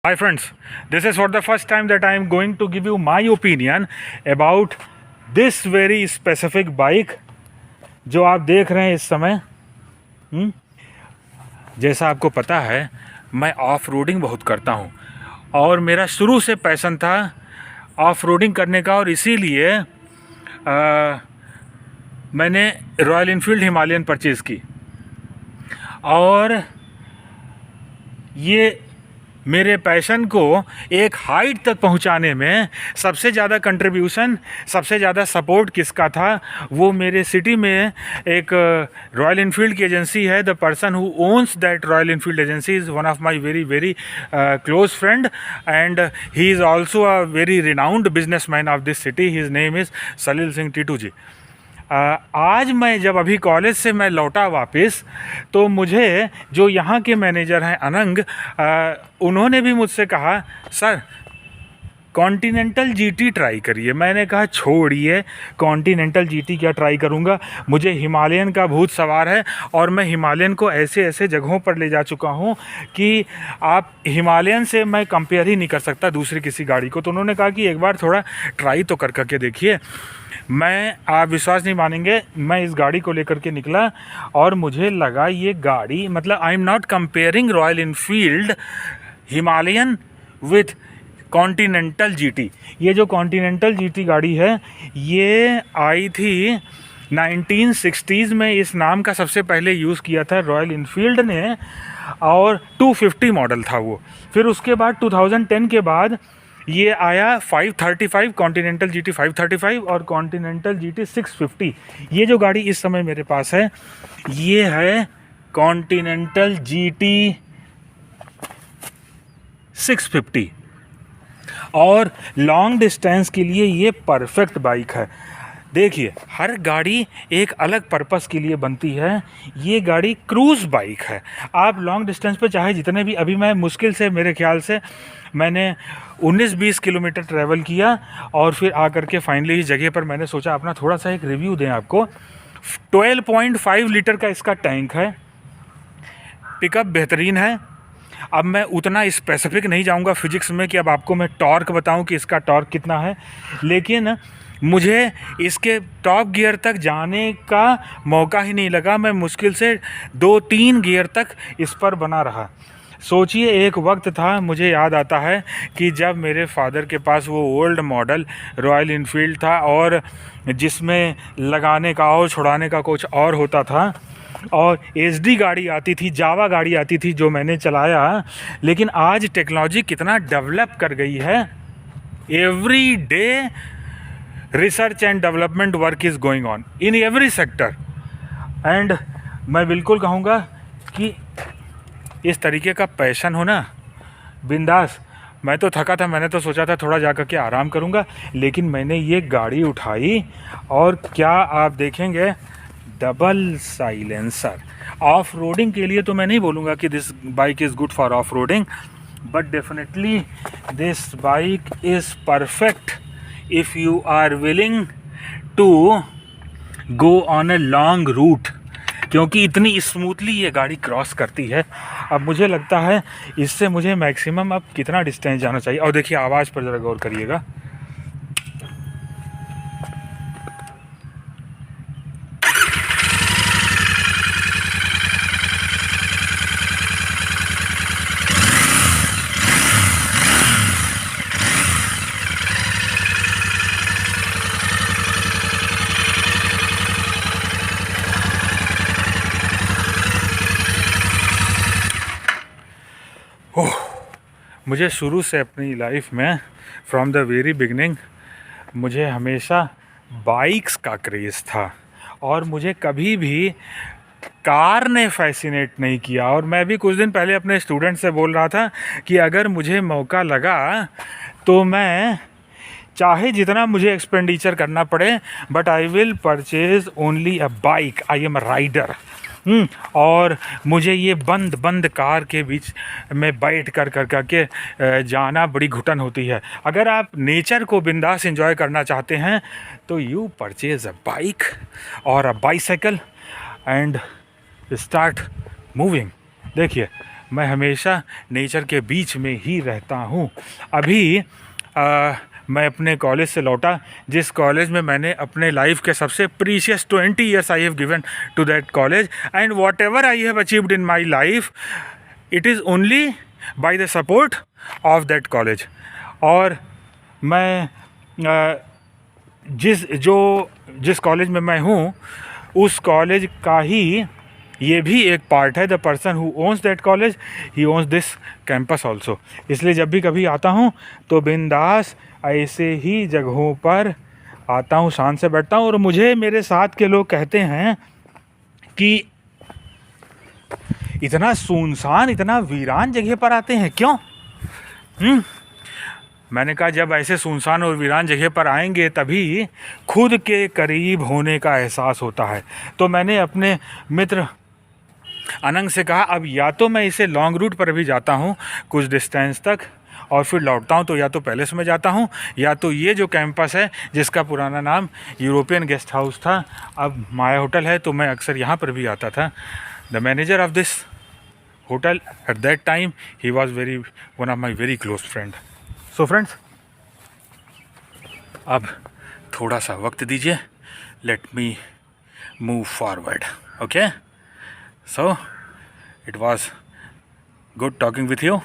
Hi friends, this is for the first time that I am going to give you my opinion about this very specific bike जो आप देख रहे हैं इस समय। जैसा आपको पता है मैं ऑफ रोडिंग बहुत करता हूँ और मेरा शुरू से पैशन था ऑफ रोडिंग करने का, और इसीलिए मैंने रॉयल इनफील्ड हिमालयन परचेज़ की। और ये मेरे पैशन को एक हाइट तक पहुंचाने में सबसे ज़्यादा कंट्रीब्यूशन, सबसे ज़्यादा सपोर्ट किसका था? वो मेरे सिटी में एक रॉयल इनफील्ड की एजेंसी है। The person who owns that Royal Enfield agency is one of my very very close friend, and he is also a very renowned businessman of this city. His name is Salil Singh Titu ji. आज मैं जब अभी college से मैं लौटा वापस, तो मुझे जो यहाँ के मैनेजर हैं अनंग, उन्होंने भी मुझसे कहा सर कॉन्टिनेंटल जीटी ट्राई करिए। मैंने कहा छोड़िए, कॉन्टिनेंटल जीटी क्या ट्राई करूँगा, मुझे हिमालयन का भूत सवार है और मैं हिमालयन को ऐसे ऐसे जगहों पर ले जा चुका हूँ कि आप हिमालयन से मैं कंपेयर ही नहीं कर सकता दूसरी किसी गाड़ी को। तो उन्होंने कहा कि एक बार थोड़ा ट्राई तो कर करके देखिए। आप विश्वास नहीं मानेंगे, मैं इस गाड़ी को लेकर के निकला और मुझे लगा ये गाड़ी, मतलब I am not comparing royal Enfield Himalayan with continental GT. ये जो कॉन्टिनेंटल जीटी गाड़ी है ये आई थी 1960s में। इस नाम का सबसे पहले यूज़ किया था रॉयल इनफील्ड ने, और 250 मॉडल था वो। फिर उसके बाद 2010 के बाद ये आया 535, कॉन्टिनेंटल जीटी 535 और कॉन्टिनेंटल जीटी 650। ये जो गाड़ी इस समय मेरे पास है ये है कॉन्टिनेंटल जीटी 650, और लॉन्ग डिस्टेंस के लिए ये परफेक्ट बाइक है। देखिए, हर गाड़ी एक अलग पर्पस के लिए बनती है। ये गाड़ी क्रूज़ बाइक है। आप लॉन्ग डिस्टेंस पे चाहे जितने भी, अभी मैं मुश्किल से, मेरे ख्याल से मैंने 19-20 किलोमीटर ट्रैवल किया और फिर आकर के फाइनली इस जगह पर मैंने सोचा अपना थोड़ा सा एक रिव्यू दें आपको। 12.5 लीटर का इसका टैंक है, पिकअप बेहतरीन है। अब मैं उतना स्पेसिफिक नहीं जाऊंगा फिजिक्स में कि अब आपको मैं टॉर्क बताऊं कि इसका टॉर्क कितना है, लेकिन मुझे इसके टॉप गियर तक जाने का मौका ही नहीं लगा। मैं मुश्किल से 2-3 गियर तक इस पर बना रहा। सोचिए, एक वक्त था, मुझे याद आता है कि जब मेरे फादर के पास वो ओल्ड मॉडल रॉयल इनफील्ड था और जिसमें लगाने का और छुड़ाने का कुछ और होता था, और एसडी गाड़ी आती थी, जावा गाड़ी आती थी जो मैंने चलाया। लेकिन आज टेक्नोलॉजी कितना डेवलप कर गई है। Every day research and development work is going on in every sector, and मैं बिल्कुल कहूँगा कि इस तरीके का पैशन हो ना, बिंदास। मैं तो थका था, मैंने तो सोचा था थोड़ा जा कर के आराम करूँगा, लेकिन मैंने ये गाड़ी उठाई और क्या आप देखेंगे, डबल साइलेंसर। ऑफ रोडिंग के लिए तो मैं नहीं बोलूँगा कि this bike is good for off roading, but definitely this bike is perfect if you are willing to go on a long route, क्योंकि इतनी स्मूथली ये गाड़ी क्रॉस करती है। अब मुझे लगता है इससे मुझे मैक्सिमम अब कितना डिस्टेंस जाना चाहिए। और देखिए, आवाज़ पर ज़रा गौर करिएगा। ओह, मुझे शुरू से अपनी लाइफ में, फ्रॉम द वेरी बिगनिंग, मुझे हमेशा बाइक्स का क्रेज़ था और मुझे कभी भी कार ने फैसिनेट नहीं किया। और मैं भी कुछ दिन पहले अपने स्टूडेंट से बोल रहा था कि अगर मुझे मौका लगा तो मैं चाहे जितना मुझे एक्सपेंडिचर करना पड़े, but I will purchase only a bike. I am a rider. और मुझे ये बंद बंद कार के बीच में बैठ कर के जाना बड़ी घुटन होती है। अगर आप नेचर को बिंदास एंजॉय करना चाहते हैं तो यू परचेज़ अ बाइक और अ बाइसाइकिल एंड स्टार्ट मूविंग। देखिए, मैं हमेशा नेचर के बीच में ही रहता हूँ। अभी मैं अपने कॉलेज से लौटा, जिस कॉलेज में मैंने अपने लाइफ के सबसे precious 20 years I have given to that college, and whatever I have achieved in my life, it is only by the support of that college. और मैं जिस कॉलेज में मैं हूँ, उस कॉलेज का ही ये भी एक पार्ट है। The person who owns that college, he ons this campus also. इसलिए जब भी कभी आता हूँ तो बिंदास ऐसे ही जगहों पर आता हूँ, शांत से बैठता हूँ। और मुझे मेरे साथ के लोग कहते हैं कि इतना सुनसान, इतना वीरान जगह पर आते हैं क्यों? मैंने कहा, जब ऐसे सुनसान और वीरान जगह पर आएंगे तभी खुद के करीब होने का एहसास होता है। तो मैंने अपने मित्र अनंग से कहा, अब या तो मैं इसे लॉन्ग रूट पर भी जाता हूँ कुछ डिस्टेंस तक और फिर लौटता हूँ, तो या तो पैलेस में जाता हूँ, या तो ये जो कैंपस है जिसका पुराना नाम यूरोपियन गेस्ट हाउस था, अब माया होटल है, तो मैं अक्सर यहाँ पर भी आता था। The manager of this hotel at that time, he was one of my very close friend. So friends, अब थोड़ा सा वक्त दीजिए, let me move forward. Okay, so it was good talking with you.